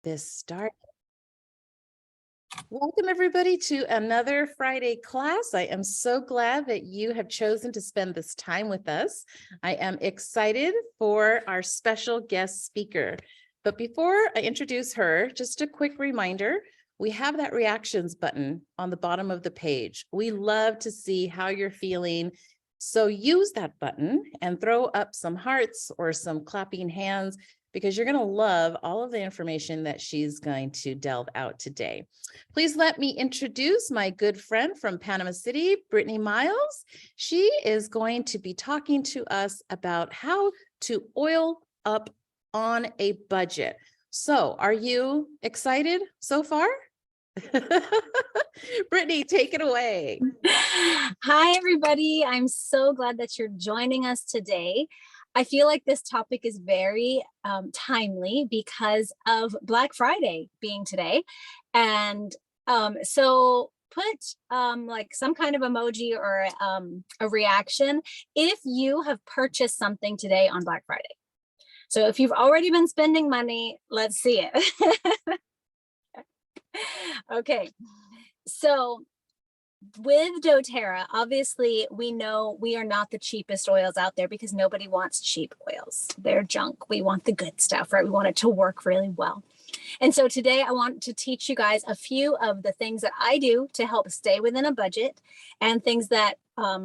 This start. Welcome everybody to another Friday class. I am so glad that you have chosen to spend this time with us. I am excited for our special guest speaker. But before I introduce her, just a quick reminder, we have that reactions button on the bottom of the page. We love to see how you're feeling. So use that button and throw up some hearts or some clapping hands, because you're going to love all of the information that she's going to delve out today. Please let me introduce my good friend from Panama City, Brittany Miles. She is going to be talking to us about how to oil up on a budget. So are you excited so far? Brittany, take it away. Hi, everybody. I'm so glad that you're joining us today. I feel like this topic is very timely because of Black Friday being today. And so put like some kind of emoji or a reaction if you have purchased something today on Black Friday. So if you've already been spending money, let's see it. Okay, so with Doterra, obviously, we know we are not the cheapest oils out there because nobody wants cheap oils. They're junk. We want the good stuff, right? We want it to work really well. And so today I want to teach you guys a few of the things that I do to help stay within a budget, and things that you're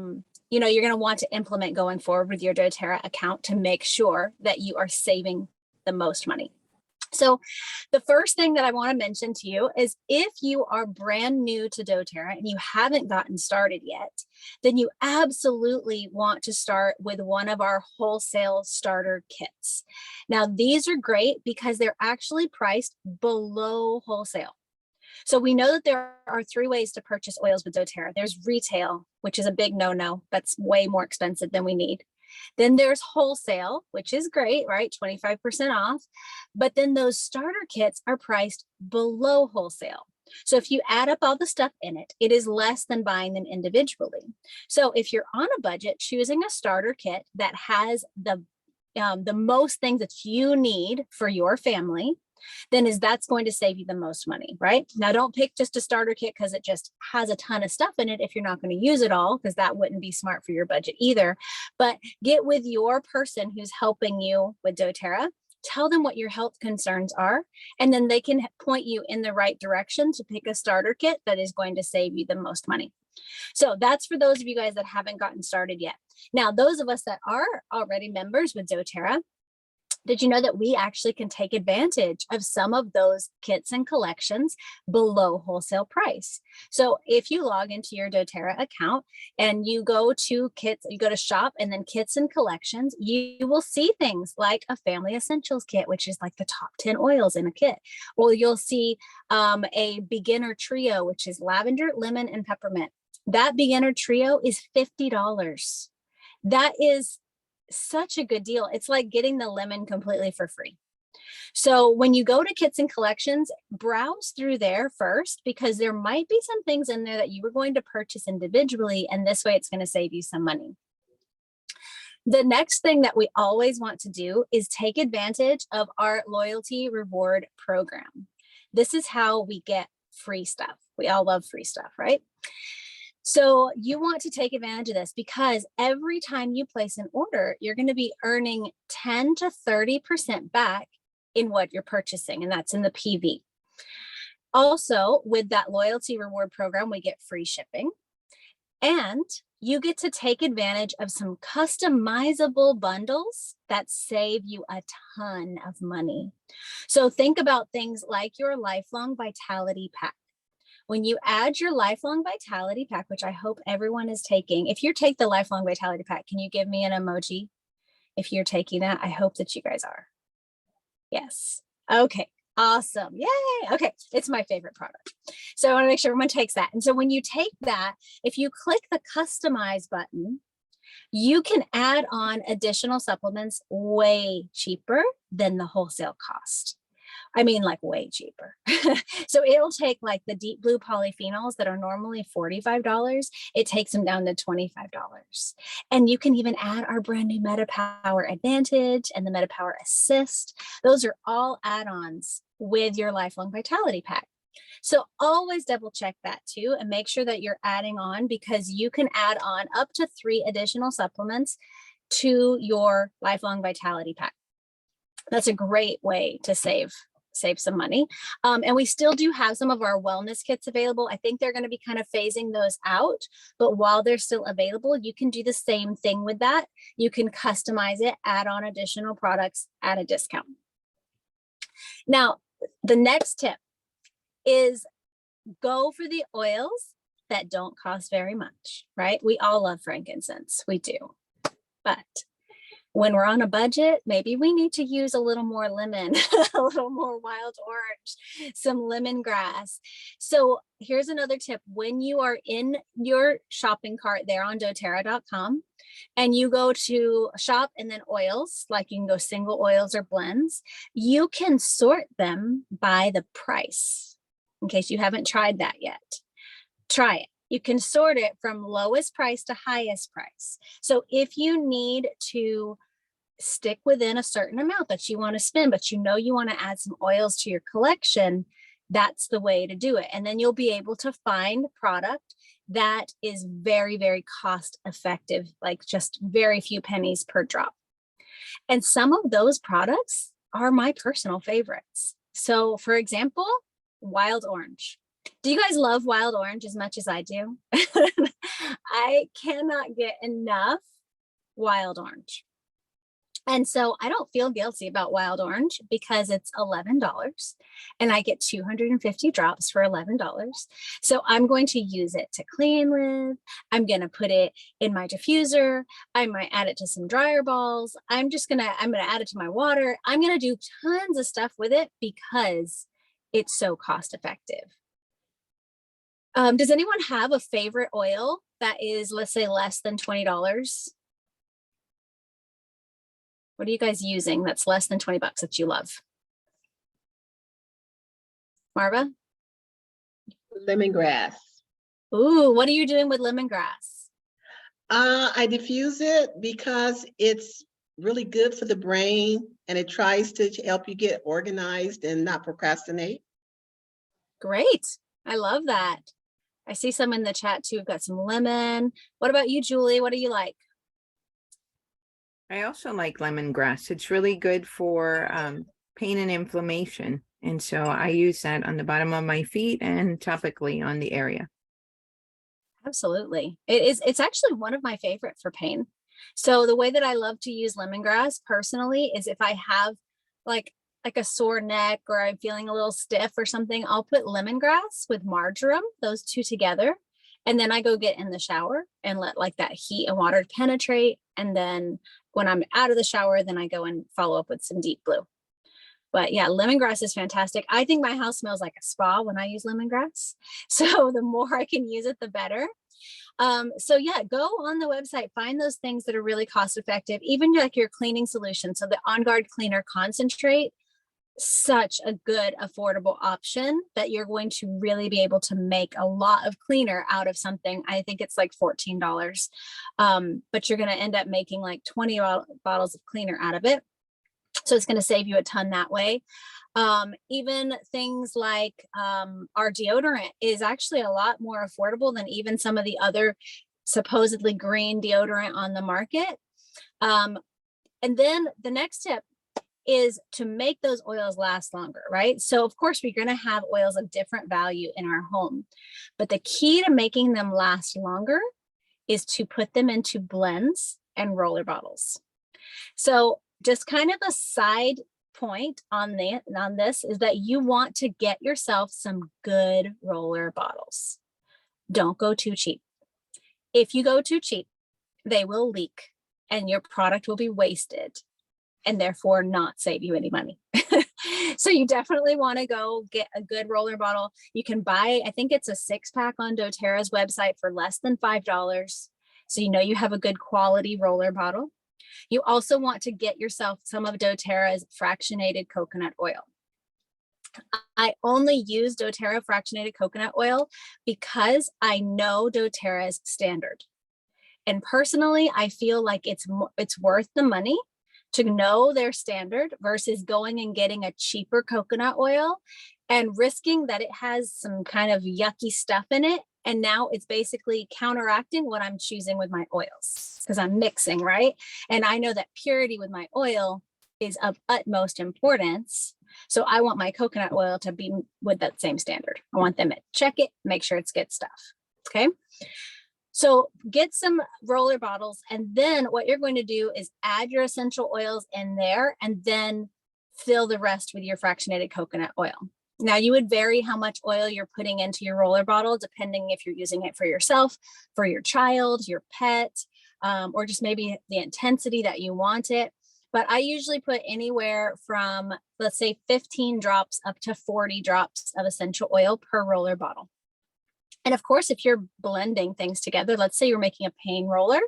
going to want to implement going forward with your Doterra account to make sure that you are saving the most money. So the first thing that I want to mention to you is if you are brand new to Doterra and you haven't gotten started yet, then you absolutely want to start with one of our wholesale starter kits. Now, these are great because they're actually priced below wholesale. So we know that there are 3 ways to purchase oils with Doterra. There's retail, which is a big no-no. That's way more expensive than we need. Then there's wholesale, which is great, right? 25% off. But then those starter kits are priced below wholesale. So if you add up all the stuff in it, it is less than buying them individually. So if you're on a budget, choosing a starter kit that has the most things that you need for your family, then that's going to save you the most money, right? Now, don't pick just a starter kit because it just has a ton of stuff in it if you're not going to use it all, because that wouldn't be smart for your budget either. But get with your person who's helping you with Doterra. Tell them what your health concerns are, and then they can point you in the right direction to pick a starter kit that is going to save you the most money. So that's for those of you guys that haven't gotten started yet. Now, those of us that are already members with Doterra, did you know that we actually can take advantage of some of those kits and collections below wholesale price? So if you log into your Doterra account and you go to kits, you go to shop and then kits and collections, you will see things like a family essentials kit, which is like the top 10 oils in a kit. Or you'll see a beginner trio, which is lavender, lemon, and peppermint. That beginner trio is $50. That is such a good deal. It's like getting the lemon completely for free. So when you go to kits and collections, browse through there first, because there might be some things in there that you were going to purchase individually, and this way it's going to save you some money. The next thing that we always want to do is take advantage of our loyalty reward program. This is how we get free stuff. We all love free stuff, right? So you want to take advantage of this because every time you place an order, you're going to be earning 10 to 30% back in what you're purchasing, and that's in the PV. Also, with that loyalty reward program, we get free shipping, and you get to take advantage of some customizable bundles that save you a ton of money. So think about things like your Lifelong Vitality Pack. When you add your Lifelong Vitality Pack, which I hope everyone is taking, if you take the Lifelong Vitality Pack, can you give me an emoji if you're taking that? I hope that you guys are. Yes. Okay. Awesome. Yay. Okay. It's my favorite product. So I want to make sure everyone takes that. And so when you take that, if you click the customize button, you can add on additional supplements way cheaper than the wholesale cost. I mean, like way cheaper. So it'll take like the deep blue polyphenols that are normally $45. It takes them down to $25. And you can even add our brand new MetaPower Advantage and the MetaPower Assist. Those are all add-ons with your Lifelong Vitality Pack. So always double check that too, and make sure that you're adding on, because you can add on up to 3 additional supplements to your Lifelong Vitality Pack. That's a great way to save some money. And we still do have some of our wellness kits available. I think they're going to be kind of phasing those out, but while they're still available, you can do the same thing with that. You can customize it, add on additional products at a discount. Now, the next tip is go for the oils that don't cost very much, right? We all love frankincense, we do. But when we're on a budget, maybe we need to use a little more lemon, a little more wild orange, some lemongrass. So here's another tip. When you are in your shopping cart there on doterra.com and you go to shop and then oils, like you can go single oils or blends, you can sort them by the price. In case you haven't tried that yet, try it. You can sort it from lowest price to highest price. So if you need to stick within a certain amount that you want to spend, but you know you want to add some oils to your collection, that's the way to do it. And then you'll be able to find product that is very, very cost effective, like just very few pennies per drop. And some of those products are my personal favorites. So for example, wild orange. Do you guys love wild orange as much as I do? I cannot get enough wild orange. And so I don't feel guilty about wild orange because it's $11 and I get 250 drops for $11. So I'm going to use it to clean with. I'm going to put it in my diffuser. I might add it to some dryer balls. I'm going to add it to my water. I'm going to do tons of stuff with it because it's so cost effective. Does anyone have a favorite oil that is, let's say, less than $20? What are you guys using that's less than 20 bucks that you love? Marva? Lemongrass. Ooh, what are you doing with lemongrass? I diffuse it because it's really good for the brain and it tries to help you get organized and not procrastinate. Great. I love that. I see some in the chat too. We've got some lemon. What about you, Julie? What do you like? I also like lemongrass. It's really good for pain and inflammation. And so I use that on the bottom of my feet and topically on the area. Absolutely. It's actually one of my favorite for pain. So the way that I love to use lemongrass personally is if I have like a sore neck or I'm feeling a little stiff or something, I'll put lemongrass with marjoram, those two together. And then I go get in the shower and let like that heat and water penetrate. And then when I'm out of the shower, then I go and follow up with some deep blue. But yeah, lemongrass is fantastic. I think my house smells like a spa when I use lemongrass. So the more I can use it, the better. So yeah, go on the website, find those things that are really cost effective, even like your cleaning solution. So the On Guard Cleaner Concentrate, such a good affordable option that you're going to really be able to make a lot of cleaner out of something. I think it's like $14, but you're going to end up making like 20 bottles of cleaner out of it. So it's going to save you a ton that way. Even things like our deodorant is actually a lot more affordable than even some of the other supposedly green deodorant on the market. And then the next tip is to make those oils last longer, right? So of course, we're going to have oils of different value in our home, but the key to making them last longer is to put them into blends and roller bottles. So just kind of a side point on this is that you want to get yourself some good roller bottles. Don't go too cheap. If you go too cheap, they will leak and your product will be wasted and therefore not save you any money. So you definitely want to go get a good roller bottle. You can buy, I think it's a 6-pack on doTERRA's website for less than $5. So you know you have a good quality roller bottle. You also want to get yourself some of doTERRA's fractionated coconut oil. I only use doTERRA fractionated coconut oil because I know doTERRA's standard. And personally, I feel like it's worth the money to know their standard versus going and getting a cheaper coconut oil and risking that it has some kind of yucky stuff in it. And now it's basically counteracting what I'm choosing with my oils because I'm mixing, right? And I know that purity with my oil is of utmost importance. So I want my coconut oil to be with that same standard. I want them to check it, make sure it's good stuff. Okay. So get some roller bottles, and then what you're going to do is add your essential oils in there and then fill the rest with your fractionated coconut oil. Now you would vary how much oil you're putting into your roller bottle, depending if you're using it for yourself, for your child, your pet, or just maybe the intensity that you want it. But I usually put anywhere from, let's say 15 drops up to 40 drops of essential oil per roller bottle. And of course, if you're blending things together, let's say you're making a pain roller,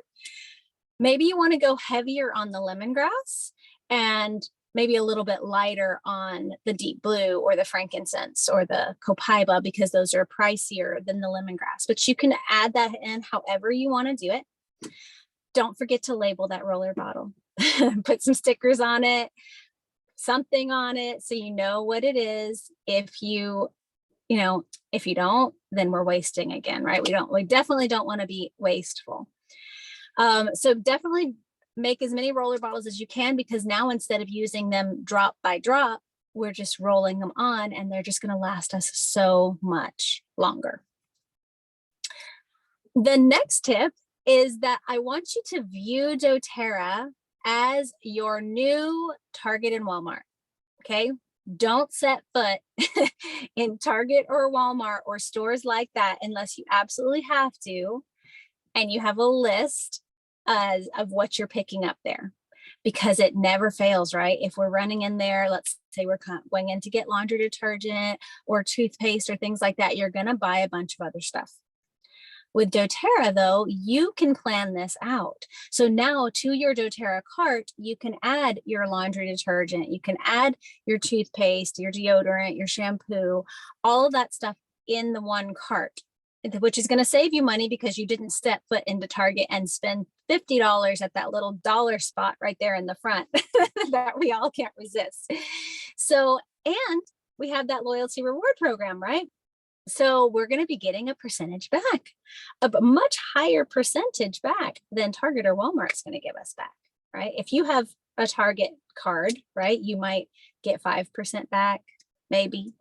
maybe you want to go heavier on the lemongrass and maybe a little bit lighter on the deep blue or the frankincense or the copaiba, because those are pricier than the lemongrass. But you can add that in however you want to do it. Don't forget to label that roller bottle. Put some stickers on it, something on it, so you know what it is. If you don't, then we're wasting again, right? We definitely don't want to be wasteful. So definitely make as many roller bottles as you can, because now instead of using them drop by drop, we're just rolling them on and they're just going to last us so much longer. The next tip is that I want you to view doTERRA as your new Target and Walmart. Okay. Don't set foot in Target or Walmart or stores like that unless you absolutely have to, and you have a list of what you're picking up there, because it never fails, right? If we're running in there, let's say we're going in to get laundry detergent or toothpaste or things like that, you're going to buy a bunch of other stuff. With doTERRA, though, you can plan this out. So now to your doTERRA cart, you can add your laundry detergent, you can add your toothpaste, your deodorant, your shampoo, all of that stuff in the one cart, which is going to save you money because you didn't step foot into Target and spend $50 at that little dollar spot right there in the front that we all can't resist. So, and we have that loyalty reward program, right? So we're going to be getting a percentage back, a much higher percentage back than Target or Walmart's going to give us back, right? If you have a Target card, right, you might get 5% back, maybe,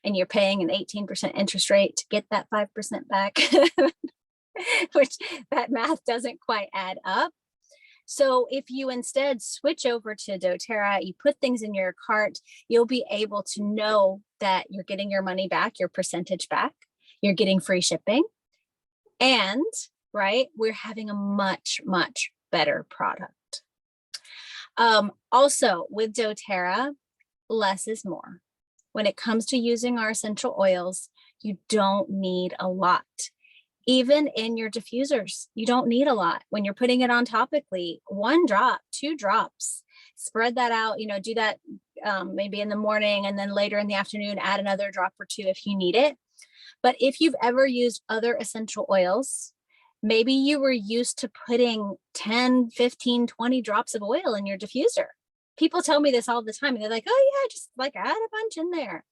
and you're paying an 18% interest rate to get that 5% back, which that math doesn't quite add up. So if you instead switch over to doTERRA, you put things in your cart, you'll be able to know that you're getting your money back, your percentage back, you're getting free shipping, and right, we're having a much, much better product. Also with doTERRA, less is more. When it comes to using our essential oils, you don't need a lot. Even in your diffusers, you don't need a lot. When you're putting it on topically, 1 drop, 2 drops, spread that out, do that maybe in the morning, and then later in the afternoon, add another drop or 2 if you need it. But if you've ever used other essential oils, maybe you were used to putting 10, 15, 20 drops of oil in your diffuser. People tell me this all the time. And they're like, oh yeah, just like add a bunch in there.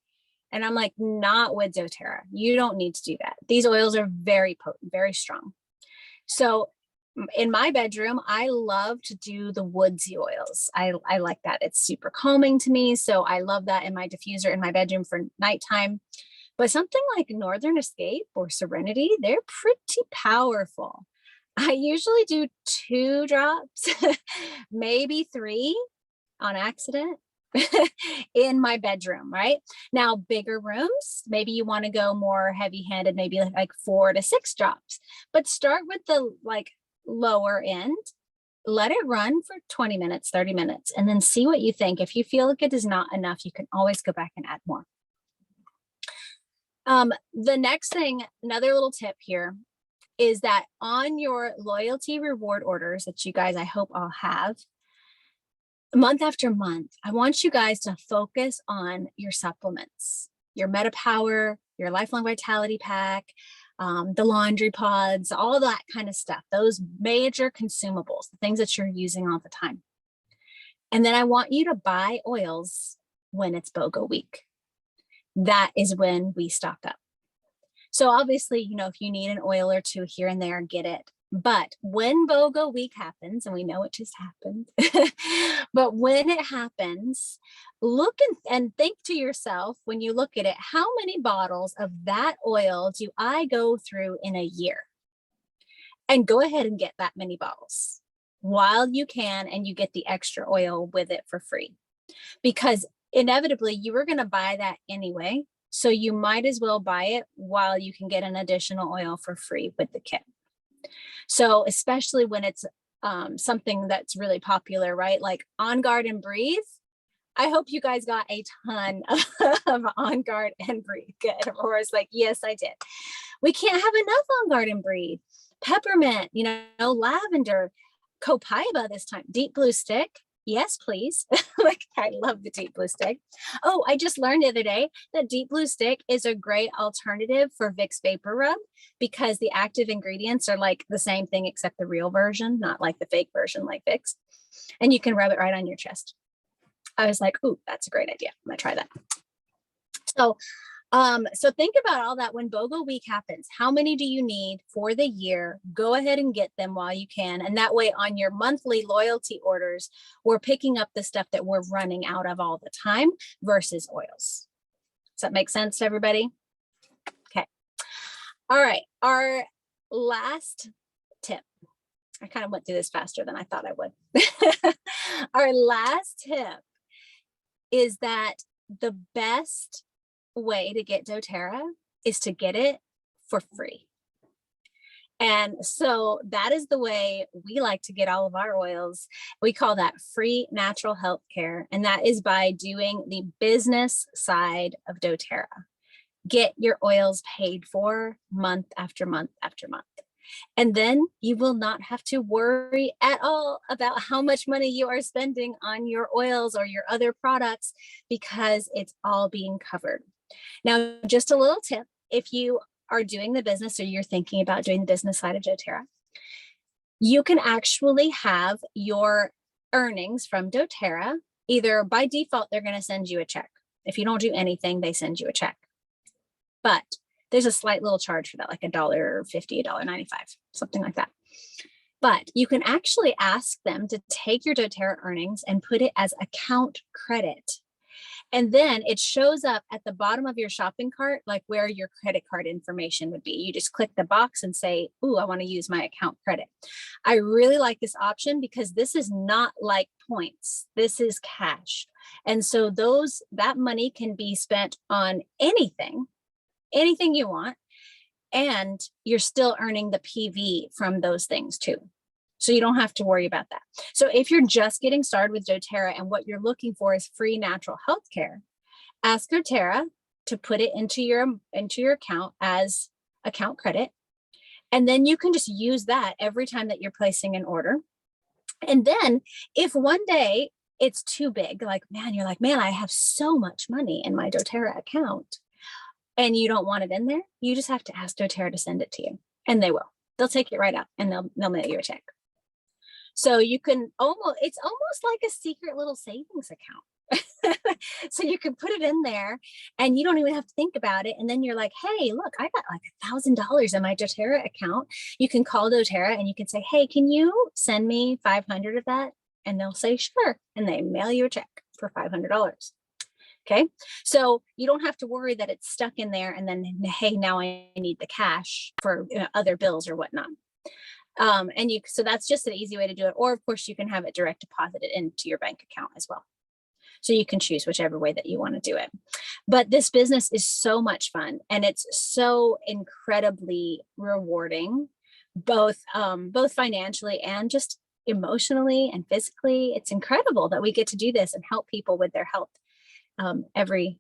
And I'm like, not with doTERRA. You don't need to do that. These oils are very potent, very strong. So in my bedroom, I love to do the woodsy oils. I like that. It's super calming to me. So I love that in my diffuser in my bedroom for nighttime. But something like Northern Escape or Serenity, they're pretty powerful. I usually do 2 drops, maybe 3 on accident. In my bedroom, right? Now, bigger rooms, maybe you want to go more heavy-handed, maybe like 4 to 6 drops, but start with the lower end, let it run for 20 minutes, 30 minutes, and then see what you think. If you feel like it is not enough, you can always go back and add more. The next thing, another little tip here, is that on your loyalty reward orders that you guys, I hope all have, month after month, I want you guys to focus on your supplements, your MetaPower, your Lifelong Vitality Pack, the laundry pods, all that kind of stuff, those major consumables, the things that you're using all the time. And then I want you to buy oils when it's BOGO week. That is when we stock up. So obviously, you know, if you need an oil or two here and there, get it. But when BOGO week happens, and we know it just happened, but when it happens, look and think to yourself when you look at it, how many bottles of that oil do I go through in a year? And go ahead and get that many bottles while you can, and you get the extra oil with it for free. Because inevitably you were going to buy that anyway. So you might as well buy it while you can get an additional oil for free with the kit. So especially when it's something that's really popular, right? Like On Guard and Breathe. I hope you guys got a ton of On Guard and Breathe. Good. Aurora's like, yes, I did. We can't have enough On Guard and Breathe. Peppermint, you know, lavender, copaiba this time, deep blue stick. Yes, please. Like, I love the deep blue stick. Oh, I just learned the other day that deep blue stick is a great alternative for Vicks Vapor Rub because the active ingredients are like the same thing except the real version, not like the fake version like Vicks. And you can rub it right on your chest. I was like, ooh, that's a great idea. I'm gonna try that. So think about all that when BOGO week happens. How many do you need for the year? Go ahead and get them while you can. And that way on your monthly loyalty orders, we're picking up the stuff that we're running out of all the time versus oils. Does that make sense to everybody? Okay. All right. Our last tip. I kind of went through this faster than I thought I would. Our last tip is that the best way to get Doterra is to get it for free. And so that is the way we like to get all of our oils. We call that free natural health care. And that is by doing the business side of Doterra. Get your oils paid for month after month after month. And then you will not have to worry at all about how much money you are spending on your oils or your other products because it's all being covered. Now, just a little tip, if you are doing the business or you're thinking about doing the business side of Doterra, you can actually have your earnings from Doterra. Either by default, they're going to send you a check. If you don't do anything, they send you a check. But there's a slight little charge for that, like $1.50, $1.95, something like that. But you can actually ask them to take your Doterra earnings and put it as account credit. And then it shows up at the bottom of your shopping cart, like where your credit card information would be. You just click the box and say, ooh, I want to use my account credit. I really like this option because this is not like points. This is cash. And so that money can be spent on anything you want. And you're still earning the PV from those things too. So you don't have to worry about that. So if you're just getting started with Doterra and what you're looking for is free natural health care, ask Doterra to put it into your account as account credit. And then you can just use that every time that you're placing an order. And then if one day it's too big, like, you're like, I have so much money in my Doterra account and you don't want it in there, you just have to ask Doterra to send it to you. And they will. They'll take it right out and they'll mail you a check. So you can it's almost like a secret little savings account. So you can put it in there and you don't even have to think about it. And then you're like, hey, look, I got like $1,000 in my Doterra account. You can call Doterra and you can say, hey, can you send me 500 of that? And they'll say, sure. And they mail you a check for $500. Okay. So you don't have to worry that it's stuck in there. And then, hey, now I need the cash for other bills or whatnot. So that's just an easy way to do it. Or of course you can have it direct deposited into your bank account as well. So you can choose whichever way that you want to do it. But this business is so much fun and it's so incredibly rewarding, both financially and just emotionally and physically. It's incredible that we get to do this and help people with their health every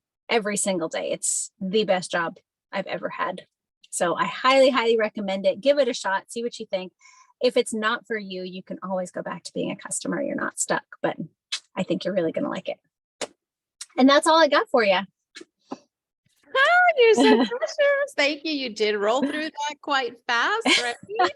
single day. It's the best job I've ever had. So I highly, highly recommend it. Give it a shot. See what you think. If it's not for you, you can always go back to being a customer. You're not stuck, but I think you're really going to like it. And that's all I got for you. You're so precious. Thank you. You did roll through that quite fast, right?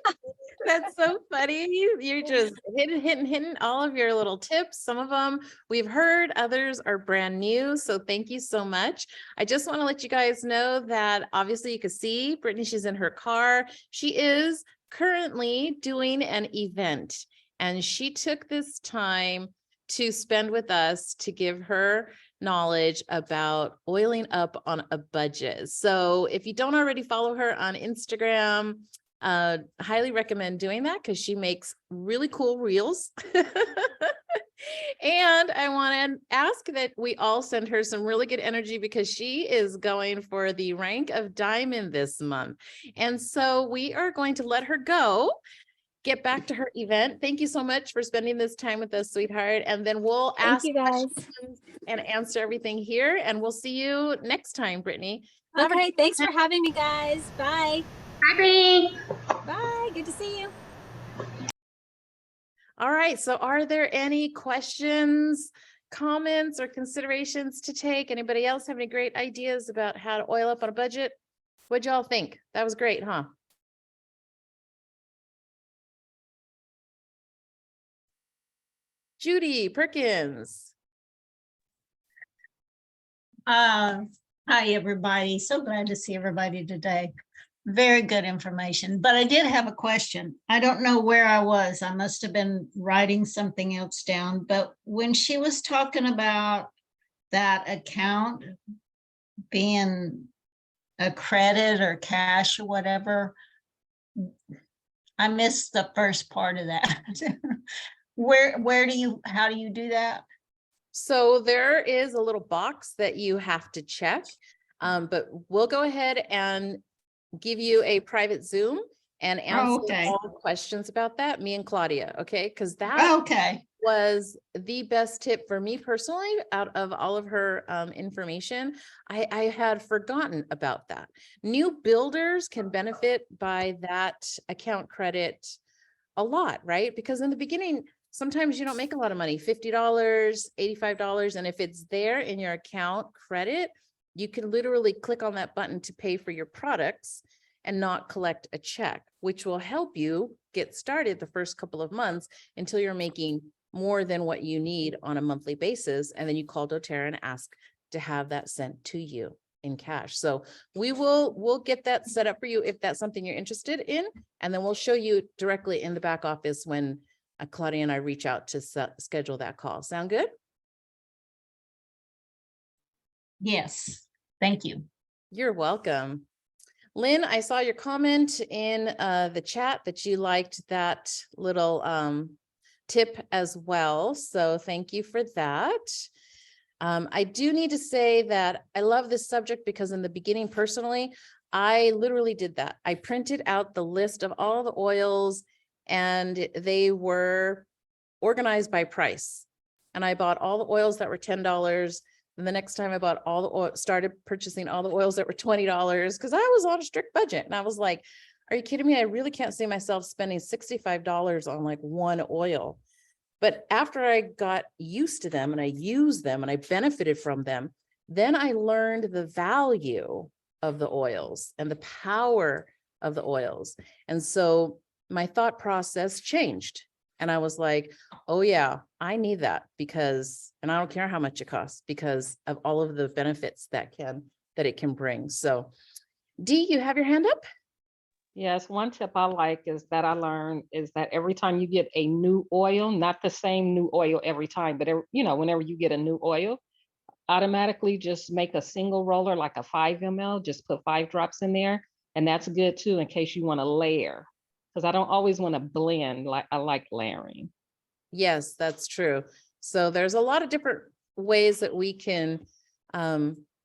That's so funny. You're just hitting all of your little tips. Some of them we've heard, others are brand new. So thank you so much. I just want to let you guys know that obviously you can see Brittany, she's in her car. She is currently doing an event, and she took this time to spend with us to give her knowledge about oiling up on a budget. So if you don't already follow her on Instagram, highly recommend doing that because she makes really cool reels. And I want to ask that we all send her some really good energy because she is going for the rank of diamond this month. And so we are going to let her go, get back to her event. Thank you so much for spending this time with us, sweetheart. And then we'll Thank ask you guys. questions and answer everything here. And we'll see you next time, Brittany. Have a Okay. Thanks for having me, guys. Bye. Hi, Brittany. Bye. Good to see you. All right. So are there any questions, comments, or considerations to take? Anybody else have any great ideas about how to oil up on a budget? What'd y'all think? That was great, huh? Judy Perkins. Hi, everybody. So glad to see everybody today. Very good information, but I did have a question. I don't know where I was. I must have been writing something else down, but when she was talking about that account being a credit or cash or whatever, I missed the first part of that. How do you do that? So there is a little box that you have to check, but we'll go ahead and give you a private Zoom and answer okay. all the questions about that, me and Claudia, okay? Because that Okay. was the best tip for me personally out of all of her information. I had forgotten about that. New builders can benefit by that account credit a lot, right? Because in the beginning, sometimes you don't make a lot of money, $50, $85. And if it's there in your account credit, you can literally click on that button to pay for your products and not collect a check, which will help you get started the first couple of months until you're making more than what you need on a monthly basis. And then you call Doterra and ask to have that sent to you in cash. So we'll get that set up for you if that's something you're interested in. And then we'll show you directly in the back office when Claudia and I reach out to schedule that call. Sound good? Yes, thank you. You're welcome. Lynn, I saw your comment in the chat that you liked that little tip as well. So thank you for that. I do need to say that I love this subject because in the beginning, personally, I literally did that. I printed out the list of all the oils and they were organized by price. And I bought all the oils that were $10. And the next time I bought all the oil, started purchasing all the oils that were $20 because I was on a strict budget. And I was like, are you kidding me? I really can't see myself spending $65 on like one oil. But after I got used to them and I used them and I benefited from them, then I learned the value of the oils and the power of the oils. And so my thought process changed. And I was like, oh yeah, I need that because, and I don't care how much it costs because of all of the benefits that it can bring. So Dee, you have your hand up? Yes, one tip I like is that I learned is that every time you get a new oil, not the same new oil every time, but whenever you get a new oil, automatically just make a single roller, like a 5 ml, just put 5 drops in there. And that's good too, in case you want to layer, because I don't always want to blend. Like I like layering. Yes, that's true. So there's a lot of different ways that we can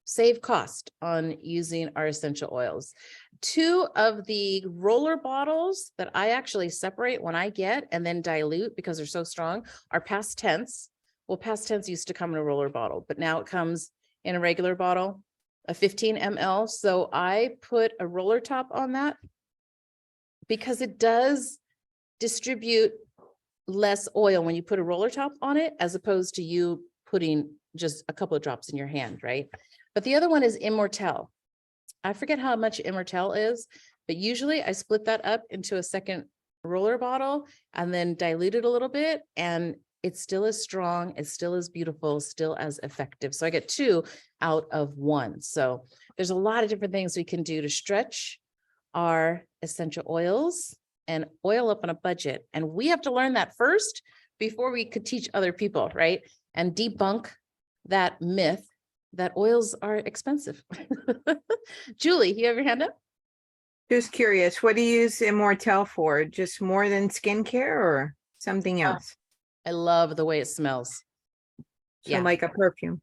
save cost on using our essential oils. 2 of the roller bottles that I actually separate when I get and then dilute because they're so strong are past tense. Well, past tense used to come in a roller bottle, but now it comes in a regular bottle, a 15 ml. So I put a roller top on that because it does distribute less oil when you put a roller top on it, as opposed to you putting just a couple of drops in your hand, right? But the other one is Immortelle. I forget how much Immortelle is, but usually I split that up into a second roller bottle and then dilute it a little bit, and it's still as strong, it's still as beautiful, still as effective. So I get 2 out of 1. So there's a lot of different things we can do to stretch our essential oils and oil up on a budget. And we have to learn that first before we could teach other people, right? And debunk that myth that oils are expensive. Julie, you have your hand up? Just curious, what do you use Immortelle for? Just more than skincare or something else? I love the way it smells. So Yeah. like a perfume.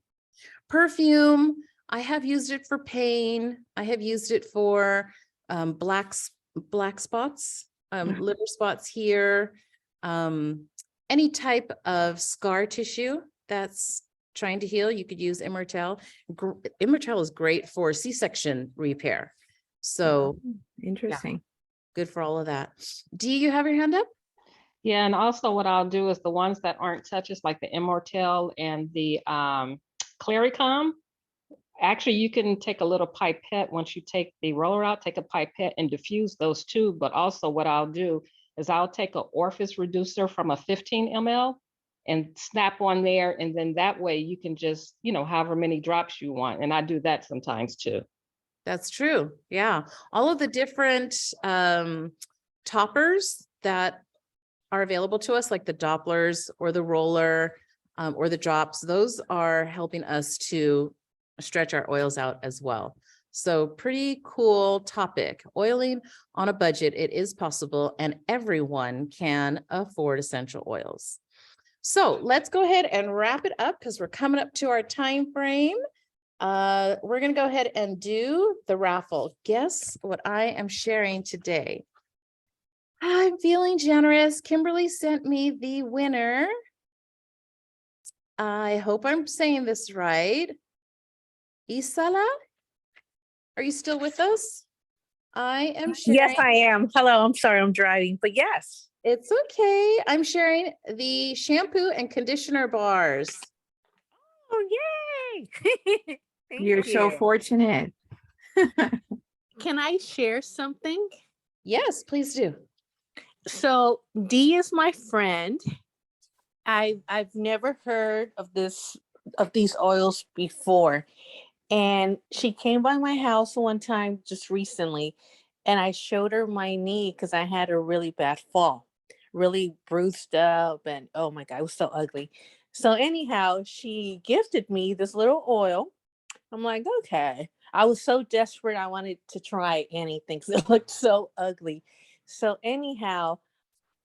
Perfume, I have used it for pain. I have used it for black spots, liver spots here, any type of scar tissue that's trying to heal. You could use Immortelle. Immortelle is great for C-section repair. So Interesting. good for all of that. Dee, you have your hand up? Yeah, and also what I'll do is the ones that aren't touches, like the Immortelle and the Claricom. Actually, you can take a little pipette once you take the roller out, take a pipette and diffuse those 2. But also what I'll do is I'll take an orifice reducer from a 15 ml and snap on there. And then that way you can just, however many drops you want. And I do that sometimes too. That's true. Yeah. All of the different toppers that are available to us, like the Dopplers or the roller or the drops, those are helping us to stretch our oils out as well. So pretty cool topic. Oiling on a budget, it is possible, and everyone can afford essential oils. So let's go ahead and wrap it up because we're coming up to our time frame. We're going to go ahead and do the raffle. Guess what I am sharing today? I'm feeling generous. Kimberly sent me the winner. I hope I'm saying this right. Isala, are you still with us? I am sharing. Yes, I am. Hello, I'm sorry, I'm driving, but yes. It's okay. I'm sharing the shampoo and conditioner bars. Oh, yay. Thank You're so you. fortunate. Can I share something? Yes, please do. So Dee is my friend. I've never heard of these oils before. And she came by my house one time just recently, and I showed her my knee because I had a really bad fall, really bruised up, and oh my God, it was so ugly. So anyhow, she gifted me this little oil. I'm like, okay. I was so desperate. I wanted to try anything because it looked so ugly. So anyhow,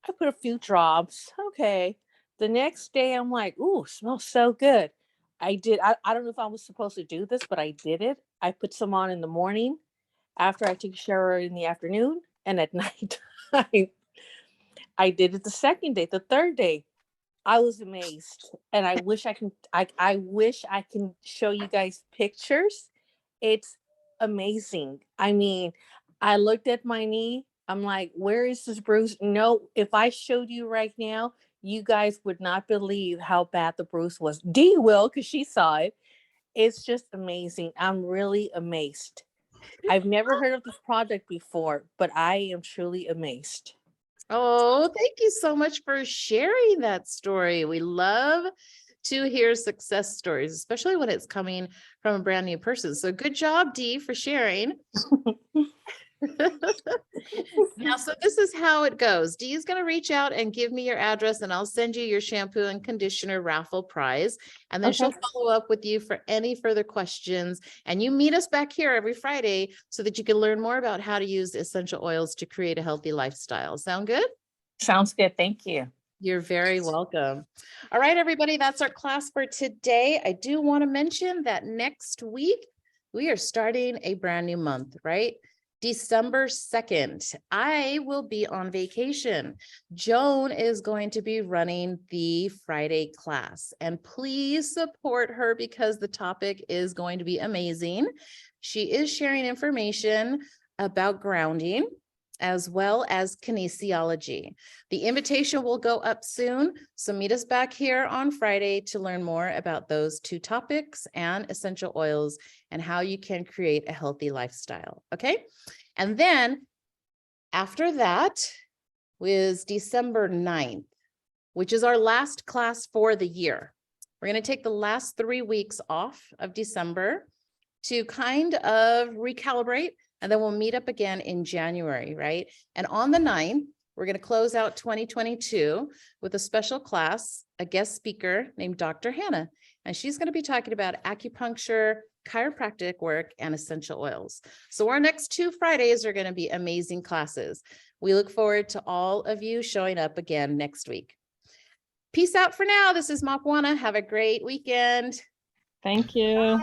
I put a few drops. Okay. The next day, I'm like, ooh, smells so good. I don't know if I was supposed to do this, but I did it. I put some on in the morning after I took a shower in the afternoon, and at night I did it the second day, the third day. I was amazed. And I wish I can show you guys pictures. It's amazing. I mean, I looked at my knee. I'm like, where is this bruise? No, if I showed you right now, you guys would not believe how bad the bruise was. Dee will, because she saw it. It's just amazing. I'm really amazed. I've never heard of this product before, but I am truly amazed. Oh, thank you so much for sharing that story. We love to hear success stories, especially when it's coming from a brand new person. So good job, Dee, for sharing. Now, so this is how it goes. Dee is going to reach out and give me your address, and I'll send you your shampoo and conditioner raffle prize. And then she'll follow up with you for any further questions. And you meet us back here every Friday so that you can learn more about how to use essential oils to create a healthy lifestyle. Sound good? Sounds good. Thank you. You're very welcome. All right, everybody, that's our class for today. I do want to mention that next week, we are starting a brand new month, right? December 2nd, I will be on vacation. Joan is going to be running the Friday class, and please support her because the topic is going to be amazing. She is sharing information about grounding. as well as kinesiology. The invitation will go up soon, so meet us back here on Friday to learn more about those 2 topics and essential oils and how you can create a healthy lifestyle, okay? And then after that was December 9th, which is our last class for the year. We're going to take the last 3 weeks off of December to kind of recalibrate, and then we'll meet up again in January, right? And on the 9th, we're going to close out 2022 with a special class, a guest speaker named Dr. Hannah, and she's going to be talking about acupuncture, chiropractic work, and essential oils. So our next 2 Fridays are going to be amazing classes. We look forward to all of you showing up again next week. Peace out for now. This is Mapwana. Have a great weekend. Thank you.